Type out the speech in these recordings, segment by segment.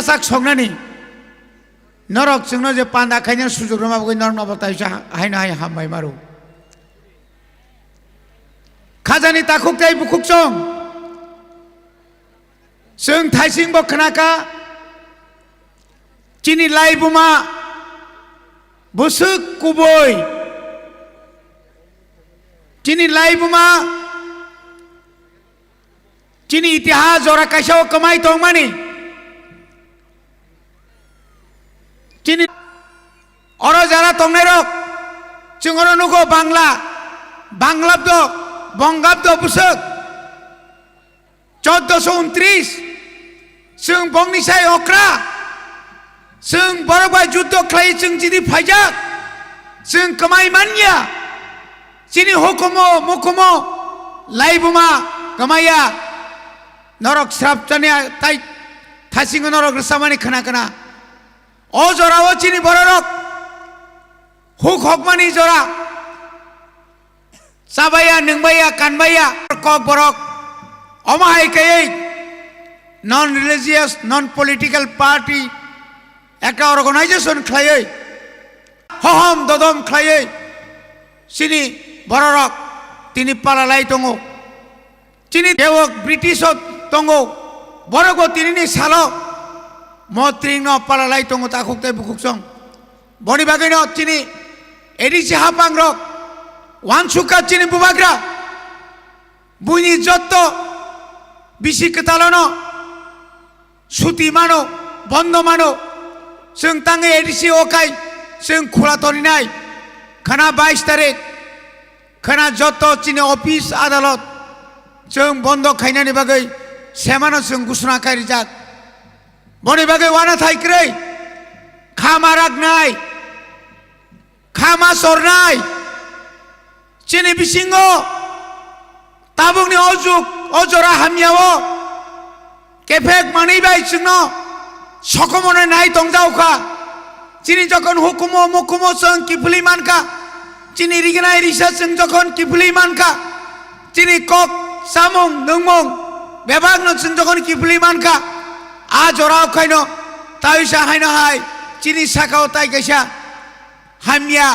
chasak songnani norok chungno je panda khaina sujog rama boi norok nabatai sa haina hai hambai maru khajani takhuk tai bukhuk chong sung thaising bo khanaka chini laibuma busuk kuboi chini laibuma chini itihas ora kaisao kamai tongmani chini oro jara tongnai chungoro nugo Banglabdo Bongabdo busuk 1429 sung bongnisai okra sung borobai juddo khlai sung jidi phaijak sung kamai manya chini hukumo mukumo laibuma kamaya norok sraptania tai thasingo norok rsamani khana o jora o chini bororok huk hokmani jora sabaya ningbaya kanbaya kok borok omahai kai non religious non political party একটা organisation খাইয়ে হহম দদম খাইয়ে চিনি বড়রক তিনি পালালাই দङ চিনি দেৱক British দङ বড়গো তিনি সালো মত্রিং পালালাই দङ তাখুকতে বুকুকসং বনি বাগৈন চিনি এডিসি হাপাংরক ওয়ানসুকা চিনি বুবাগ্রা বুইনি যত বিসি কেতালনো সুতি মানো বন্ধ মানো जों तांगे एडिसि ओकाय जों खुला तरिनाय खाना 22 तारिख खाना जत चिनि अफिस आदालत जों बन्द खायनानि बागै सेमानो जों घोषणा कारिजाक बनि बागै वाना थाइक्रै खामा रागनाय खामा सरनाय चिनि बिसिंगो ताबुंनि अजुक अजरा हामियाओ केफेक मानैबाय जोंनो সকমনে নাই তংজাওকা চিনি যখন হুকুমো মুকুমো সং কিফুলি মানকা চিনি রিগনাই রিসার্চ সং যখন কিফুলি মানকা চিনি কক সামং নংমং বেবাগ নং যখন কিফুলি মানকা আ জরাও খাইনো তাইসা হাইনো হাই চিনি সাকাও তাই গাইসা হামিয়া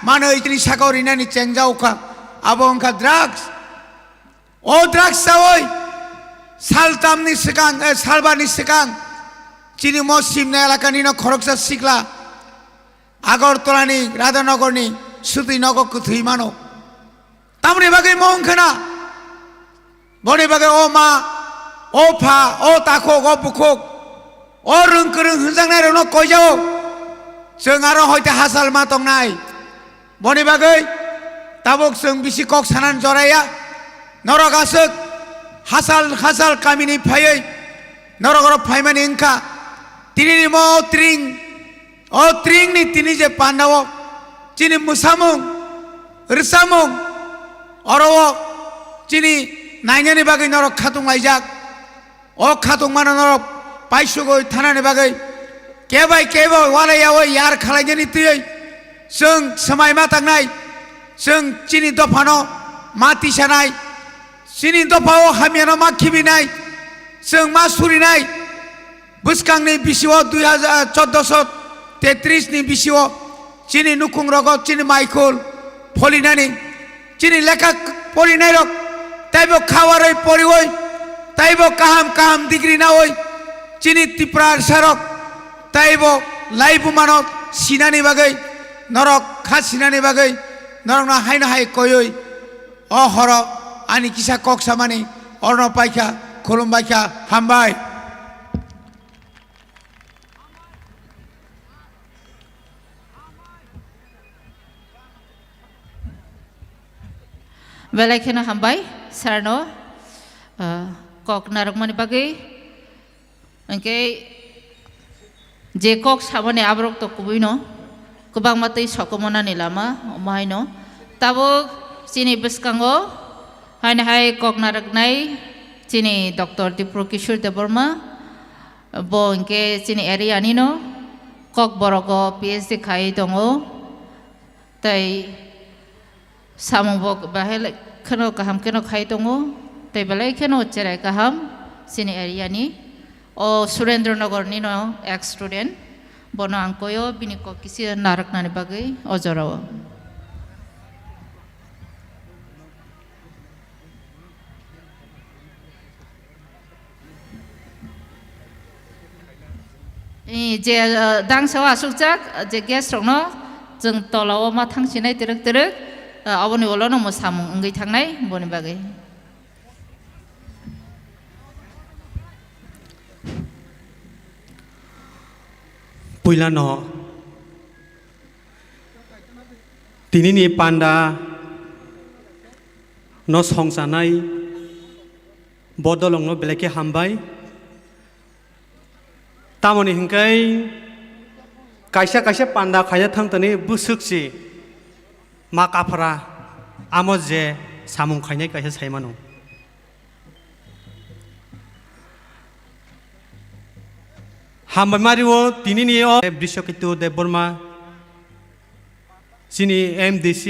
মানে চিনি সাকাও রিনানি চেংজাওকা আবংকা ড্রাগস ও ড্রাগস সাওই সালতামনি সিকাং সালবানি সিকাং চিনি মসজিদ এলাকানি খরকসা শিখলা আগরতলানি রাধানগরনি সুতিনগর কুথুই মানো তামনি বাগে মংখানা বনি বাগে ও মা ও ফা ও তাখক ও বুখক ও রংকরং হজাংনাই রনো কইজাও जों आरो हयते हासाल मा तंनाय बनि बागै ताबक जों बिसि कक सानान जराया नरक आसक हासाल कामिनि फायै नरगर फायमानि इंखा তিনি মো ত্রিং ও ত্রিং নি তিনি যে পান্ডব চিনি মুসামুং রিসামুং অরব চিনি নাইনানি বাগৈ নরক খাতুং লাইজাক ও খাতুং মান নরক পাইসুগৈ থানানি বাগৈ কেবাই ওয়ালাইয়াও यार খালাইনি তুই जों समाय मा थांनाय जों चिनि दफानो मा तिसानाय चिनि दफाओ हामियानो मा खिबिनाय जों मा सुरिनाय बुसकांनि बिसिओ 1433 नि बिसिओ चिनि नुकुं रगत चिनि माइकुल फलिनानि चिनि लेखा पलिनाय रक ताइबो खावारै परिवै ताइबो काहाम डिग्री ना ओइ चिनि तिप्रा सारक ताइबो लाइबु मानक सिनानि बागै नरक खा सिनानि बागै नरक ना हायना हाय कयै अ हर आनि किसा कक सामानि अर्न पाइखा खुलुमबायखा हामबाय Belakena hambai sarno kok narokmani bagai engke je kok sabane abrok to kubuino kubang matai sokomona ni lama omaino tabo sini beskango hain hai kok naraknai sini Dr. Dipro Kishore Deborma bo engke sini area nino kok borogo PhD khai dongo tai samong bahel keno kaham keno khai tongo tai balai keno cerai kaham sini area ni o Surendra ni no ex student bono angkoyo bini ko kisi narak nani bagai ojarawa. Je dang sawa sukjak je guest rok no jeng tolawa ma thangsinai terek terek aboni olo no mo samung ngai thangnai boni bagai. Puila no tini ni panda no songsanai bodolong no beleke hambai tamoni hingkai kaisa kaisa panda khaya thangtani busuksi makapara amoje samung khainai kaisa saimano hambai mario tini ni o Bishokitu Deborma sini MDC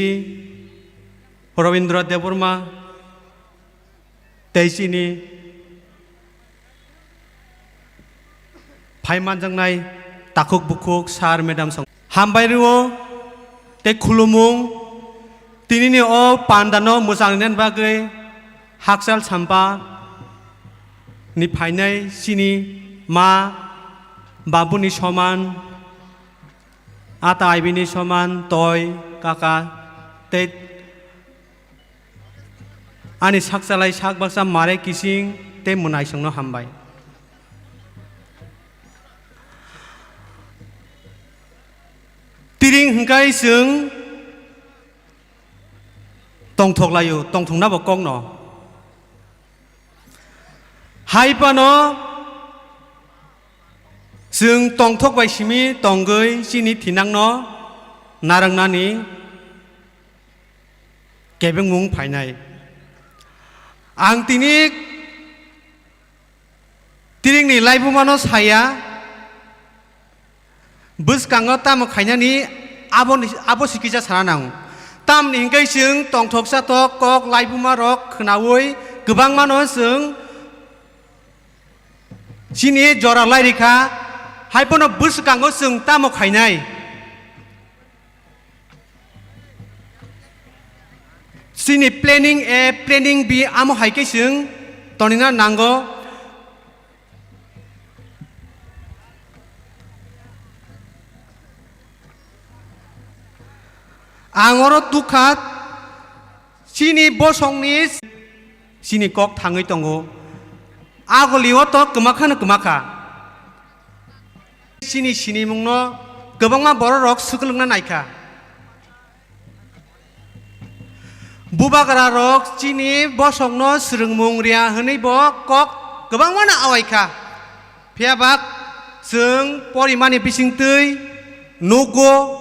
Ravindra Deborma teisini Paiman jangnai takuk bukuk sar medam song hambai rio te khulumung tini ni o pandano musangnen bagai haksal sampa ni phainai sini ma babuni soman ata aibini soman toy kaka te ani saksalai sakbaksa mare kising te munai songno hambai tiring hingkai sung tongthok layu tongthong na bokong no haipa no sung tongthok bai simi tonggoi sini thinang no narang nani kebeng mung phainai ang tinik tiring ni laibuma no saya bus kango tam khainani abo sikija saranang tam ni hingkai sung tongthok satok kok laibuma rok khnaui gobang mano sung sini jora lairikha haipono bus kango sung tam khainai sini planning A planning B amo haikai sung tonina nango angoro tukat sini bosongni sini kok thangoi tongo agoliwo to kemakha kemaka sini sini mungno gobangma borok sukulungna naikha bubagara rok sini bosongno srungmung ria hनै bo kok gobangma na awaikha phiabak जों परिमानि बिसिंतै नगो